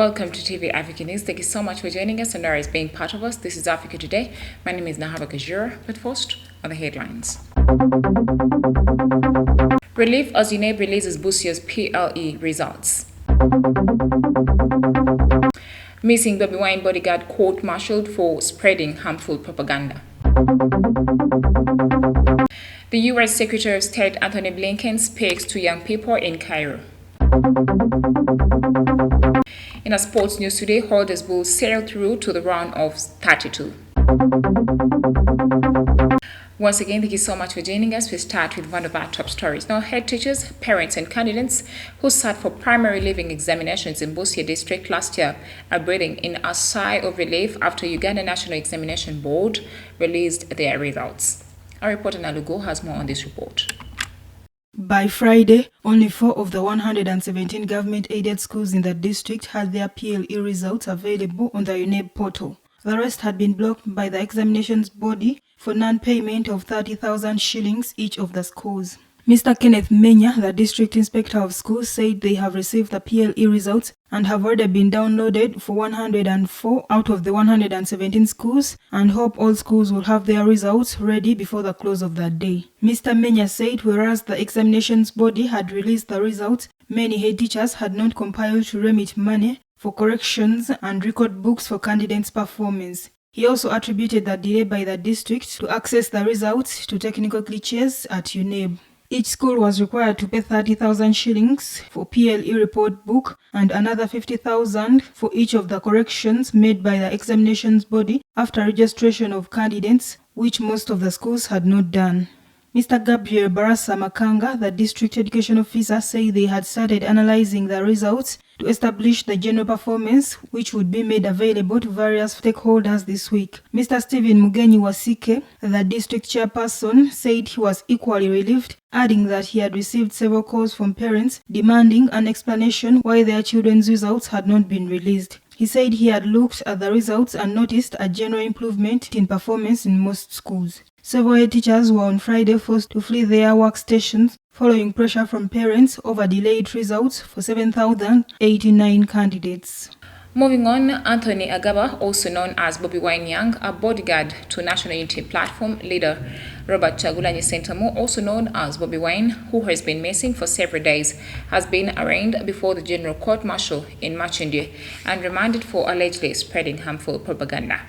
Welcome to TV Africa News. Thank you so much for joining us and always being part of us. This is Africa Today. My name is Nahaba Kajura, but first are the headlines. Relief as UNEB releases Busia's PLE results. Missing Bobi Wine bodyguard court-martialed for spreading harmful propaganda. The U.S. Secretary of State Anthony Blinken speaks to young people in Cairo. In our sports news today, holders will sail through to the round of 32. Once again, thank you so much for joining us. We start with one of our top stories. Now, head teachers, parents, and candidates who sat for primary leaving examinations in Busia district last year are breathing in a sigh of relief after Uganda National Examination Board released their results. Our reporter Nalugo has more on this report. By Friday, only 4 of the 117 government-aided schools in the district had their PLE results available on the UNEB portal. The rest had been blocked by the examinations body for non-payment of 30,000 shillings each of the schools. Mr. Kenneth Menya, the District Inspector of Schools, said they have received the PLE results and have already been downloaded for 104 out of the 117 schools and hope all schools will have their results ready before the close of the day. Mr. Menya said whereas the examinations body had released the results, many head teachers had not compiled to remit money for corrections and record books for candidates' performance. He also attributed the delay by the district to access the results to technical glitches at UNEB. Each school was required to pay 30,000 shillings for PLE report book and another 50,000 for each of the corrections made by the examinations body after registration of candidates, which most of the schools had not done. Mr. Gabriel Barasa Makanga, the district education officer, said they had started analyzing the results to establish the general performance, which would be made available to various stakeholders this week. Mr. Stephen Mugenyi Wasike, the district chairperson, said he was equally relieved, adding that he had received several calls from parents demanding an explanation why their children's results had not been released. He said he had looked at the results and noticed a general improvement in performance in most schools. Several head teachers were on Friday forced to flee their workstations following pressure from parents over delayed results for 7,089 candidates. Moving on, Anthony Agaba, also known as Bobi Wine Young, a bodyguard to National Unity Platform leader Robert Chagulanyi Sentamu, also known as Bobi Wine, who has been missing for several days, has been arraigned before the General Court-Martial in Machindi and remanded for allegedly spreading harmful propaganda.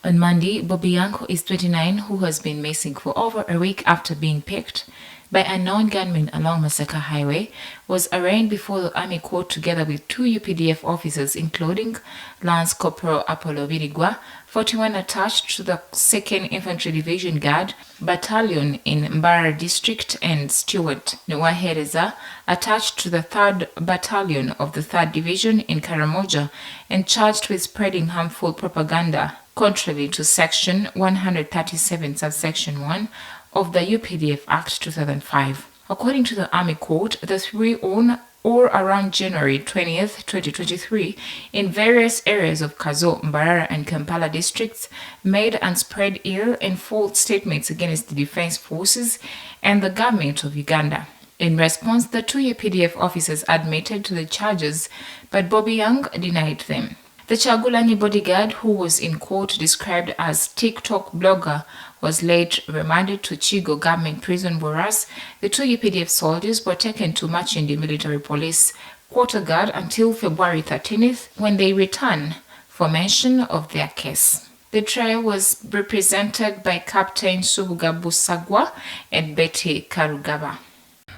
On Monday, Bobi Young, who is 29, who has been missing for over a week after being picked by unknown gunmen along Masaka Highway, was arraigned before the Army Court together with 2 UPDF officers, including Lance Corporal Apollo Virigwa, 41 attached to the 2nd Infantry Division Guard Battalion in Mbara District, and Stuart Nwahereza, attached to the 3rd Battalion of the 3rd Division in Karamoja, and charged with spreading harmful propaganda contrary to Section 137, Subsection 1 of the UPDF Act 2005. According to the Army Court, the 3 on or around January 20th, 2023, in various areas of Kazo, Mbarara, and Kampala districts, made and spread ill and false statements against the Defense Forces and the government of Uganda. In response, the 2 UPDF officers admitted to the charges, but Bobi Young denied them. The Chagulanyi bodyguard, who was in court described as TikTok blogger, was late remanded to Chigo government prison, whereas the 2 UPDF soldiers were taken to Machindi Military Police quarter guard until February 13th, when they return for mention of their case. The trial was represented by Captain Subuga Busagwa and Betty Karugaba.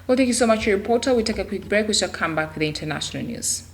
Well, thank you so much, reporter. We take a quick break. We shall come back with the international news.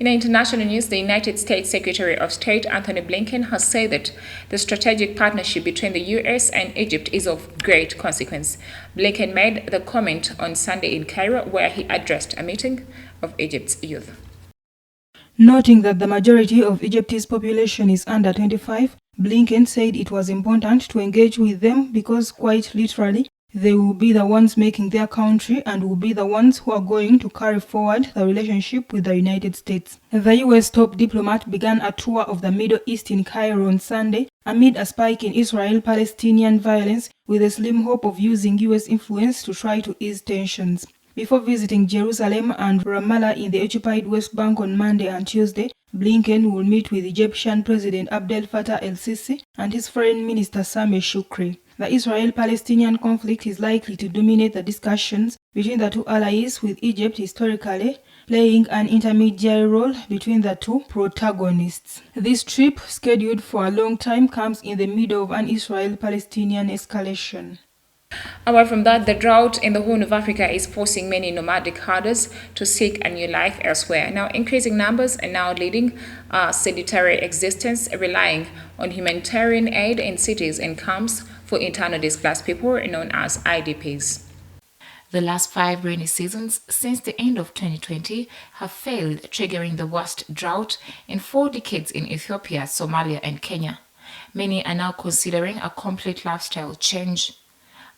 In international news, the United States Secretary of State Anthony Blinken has said that the strategic partnership between the U.S. and Egypt is of great consequence. Blinken made the comment on Sunday in Cairo, where he addressed a meeting of Egypt's youth. Noting that the majority of Egypt's population is under 25, Blinken said it was important to engage with them because, quite literally, they will be the ones making their country and will be the ones who are going to carry forward the relationship with the United States. The U.S. top diplomat began a tour of the Middle East in Cairo on Sunday amid a spike in Israel-Palestinian violence, with a slim hope of using U.S. influence to try to ease tensions. Before visiting Jerusalem and Ramallah in the occupied West Bank on Monday and Tuesday, Blinken will meet with Egyptian President Abdel Fattah el-Sisi and his Foreign Minister Sameh Shoukry. The Israel-Palestinian conflict is likely to dominate the discussions between the two allies, with Egypt historically playing an intermediary role between the two protagonists. This trip, scheduled for a long time, comes in the middle of an Israel-Palestinian escalation. Apart from that, the drought in the Horn of Africa is forcing many nomadic herders to seek a new life elsewhere. Now, increasing numbers are now leading a sedentary existence, relying on humanitarian aid in cities and camps for internally displaced people known as IDPs. The last 5 rainy seasons since the end of 2020 have failed, triggering the worst drought in 4 decades in Ethiopia, Somalia, and Kenya. Many are now considering a complete lifestyle change.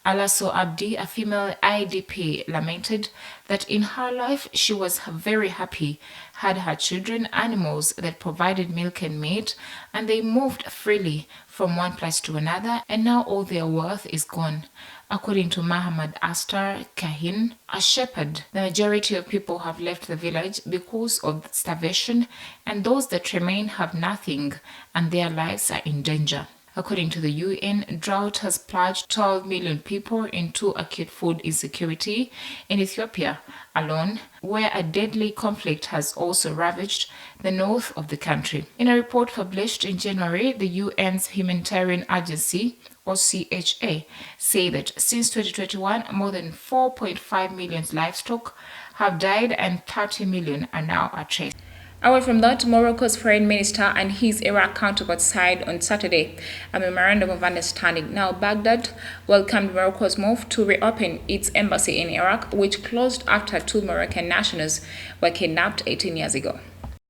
Alaso Abdi, a female IDP, lamented that in her life she was very happy, had her children animals that provided milk and meat, and they moved freely from one place to another, and now all their wealth is gone. According to Muhammad Astar Kahin, a shepherd, the majority of people have left the village because of starvation, and those that remain have nothing, and their lives are in danger. According to the UN, drought has plunged 12 million people into acute food insecurity in Ethiopia alone, where a deadly conflict has also ravaged the north of the country. In a report published in January, the UN's humanitarian agency, OCHA, say that since 2021, more than 4.5 million livestock have died and 30 million are now at risk. Away from that, Morocco's foreign minister and his Iraq counterpart signed on Saturday a memorandum of understanding. Now, Baghdad welcomed Morocco's move to reopen its embassy in Iraq, which closed after 2 Moroccan nationals were kidnapped 18 years ago.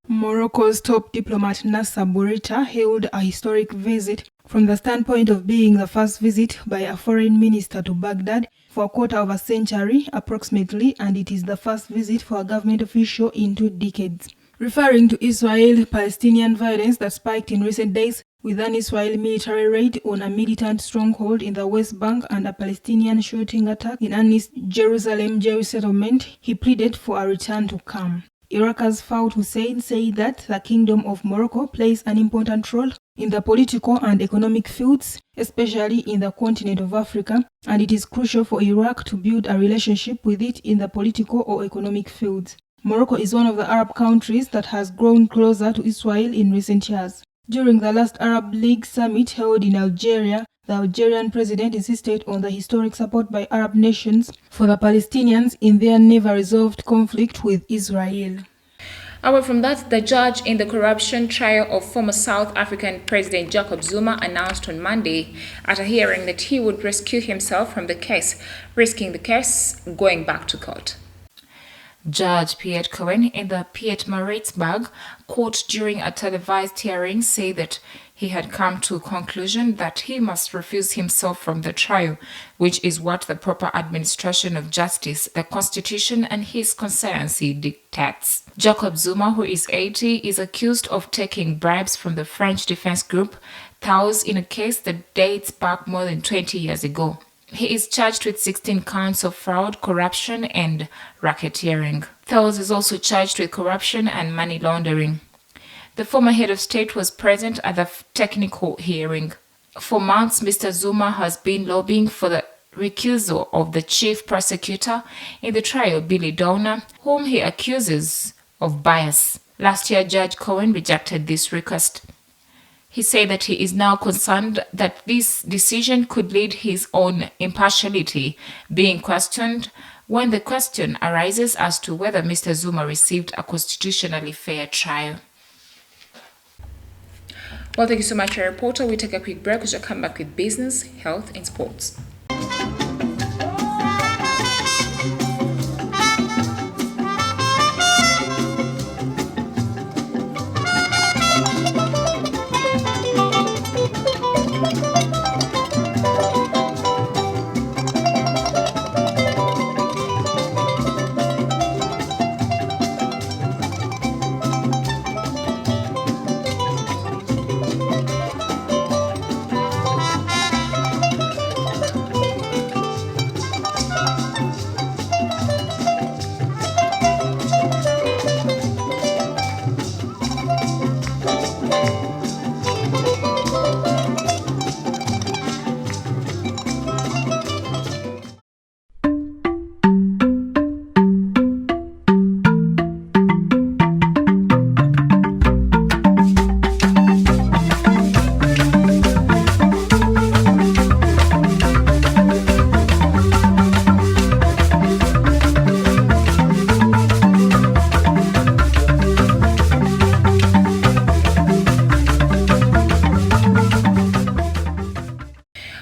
Morocco's top diplomat Nasser Bourita hailed a historic visit from the standpoint of being the first visit by a foreign minister to Baghdad for a quarter of a century approximately, and it is the first visit for a government official in 2 decades. Referring to Israel-Palestinian violence that spiked in recent days, with an Israeli military raid on a militant stronghold in the West Bank and a Palestinian shooting attack in an East Jerusalem Jewish settlement, he pleaded for a return to calm. Iraq's Fawad Hussein said that the Kingdom of Morocco plays an important role in the political and economic fields, especially in the continent of Africa, and it is crucial for Iraq to build a relationship with it in the political or economic fields. Morocco is one of the Arab countries that has grown closer to Israel in recent years. During the last Arab League summit held in Algeria, the Algerian president insisted on the historic support by Arab nations for the Palestinians in their never-resolved conflict with Israel. Away from that, the judge in the corruption trial of former South African President Jacob Zuma announced on Monday at a hearing that he would rescue himself from the case, risking the case going back to court. Judge Piet Cohen in the Pietermaritzburg court during a televised hearing said that he had come to a conclusion that he must refuse himself from the trial, which is what the proper administration of justice, the Constitution, and his constituency dictates. Jacob Zuma, who is 80, is accused of taking bribes from the French defense group Taos in a case that dates back more than 20 years ago. He is charged with 16 counts of fraud, corruption, and racketeering. Taos is also charged with corruption and money laundering. The former head of state was present at the technical hearing. For months, Mr. Zuma has been lobbying for the recusal of the chief prosecutor in the trial, Billy Downer, whom he accuses of bias. Last year, Judge Cohen rejected this request. He said that he is now concerned that this decision could lead his own impartiality being questioned when the question arises as to whether Mr. Zuma received a constitutionally fair trial. Well, thank you so much, our reporter. We take a quick break. We shall come back with business, health, and sports.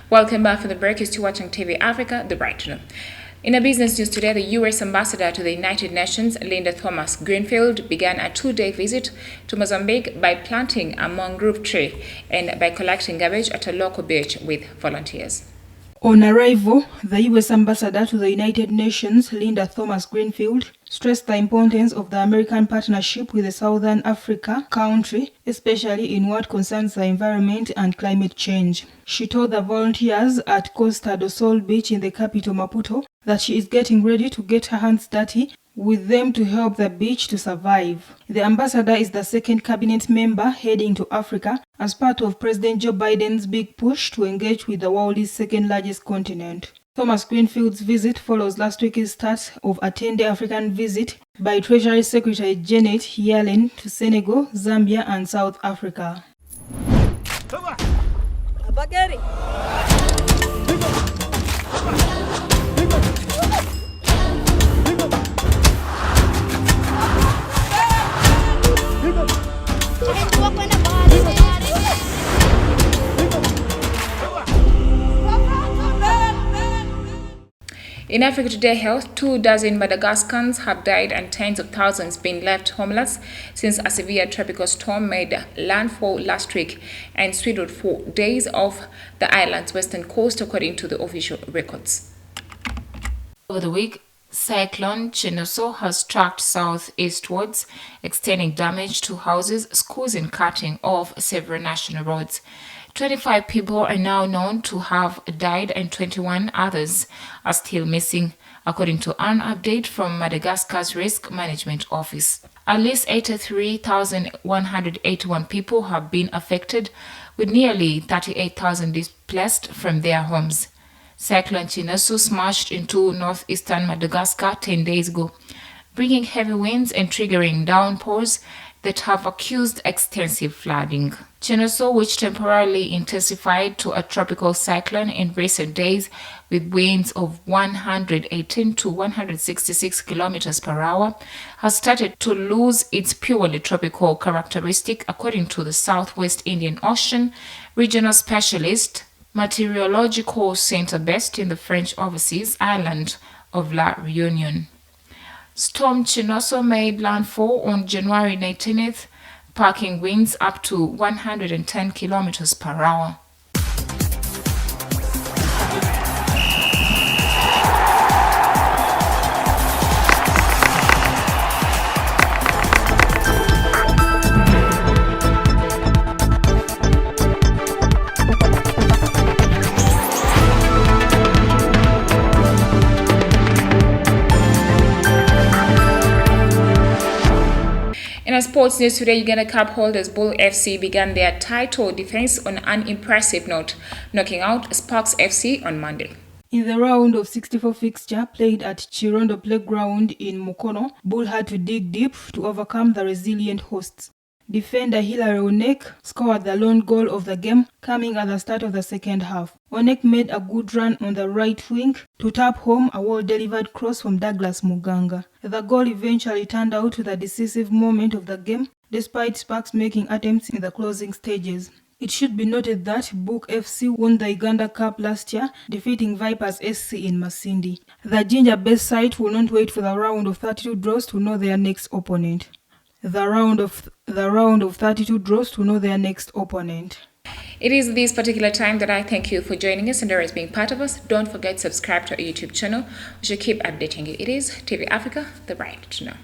Welcome back from the break. You're still watching TV Africa, the Bright Channel. In a business news today, the U.S. ambassador to the United Nations, Linda Thomas-Greenfield, began a 2-day visit to Mozambique by planting a mangrove tree and by collecting garbage at a local beach with volunteers. On arrival, the U.S. ambassador to the United Nations, Linda Thomas-Greenfield, stressed the importance of the American partnership with the Southern Africa country, especially in what concerns the environment and climate change. She told the volunteers at Costa do Sol Beach in the capital Maputo that she is getting ready to get her hands dirty with them to help the beach to survive. The ambassador is the second cabinet member heading to Africa as part of President Joe Biden's big push to engage with the world's second largest continent. Thomas Greenfield's visit follows last week's start of a 10-day African visit by Treasury Secretary Janet Yellen to Senegal, Zambia and South Africa. In Africa Today Health, 24 Madagascans have died and tens of thousands been left homeless since a severe tropical storm made landfall last week and swallowed 4 days off the island's western coast, according to the official records. Over the week, Cyclone Chinoso has tracked southeastwards, extending damage to houses, schools and cutting off several national roads. 25 people are now known to have died and 21 others are still missing, according to an update from Madagascar's Risk Management Office. At least 83,181 people have been affected, with nearly 38,000 displaced from their homes. Cyclone Chinoso smashed into northeastern Madagascar 10 days ago, bringing heavy winds and triggering downpours that have caused extensive flooding. Chinoso, which temporarily intensified to a tropical cyclone in recent days with winds of 118 to 166 kilometers per hour, has started to lose its purely tropical characteristic, according to the Southwest Indian Ocean regional specialist meteorological center based in the French overseas island of La Réunion. Storm Chinoso made landfall on January 19th, packing winds up to 110 kilometers per hour. In our sports news today, Uganda Cup holders Bull FC began their title defense on an impressive note, knocking out Sparks FC on Monday. In the round of 64 fixture played at Chirondo Playground in Mukono, Bull had to dig deep to overcome the resilient hosts. Defender Hilary Onek scored the lone goal of the game, coming at the start of the second half. Onek made a good run on the right wing to tap home a well-delivered cross from Douglas Muganga. The goal eventually turned out to the decisive moment of the game, despite Sparks making attempts in the closing stages. It should be noted that Book FC won the Uganda Cup last year, defeating Vipers SC in Masindi. The Ginger-based side will not wait for the round of 32 draws to know their next opponent. The round of 32 draws to know their next opponent. It is this particular time that I thank you for joining us and always being part of us. Don't forget to subscribe to our YouTube channel. We should keep updating you. It is TV Africa, the right to know.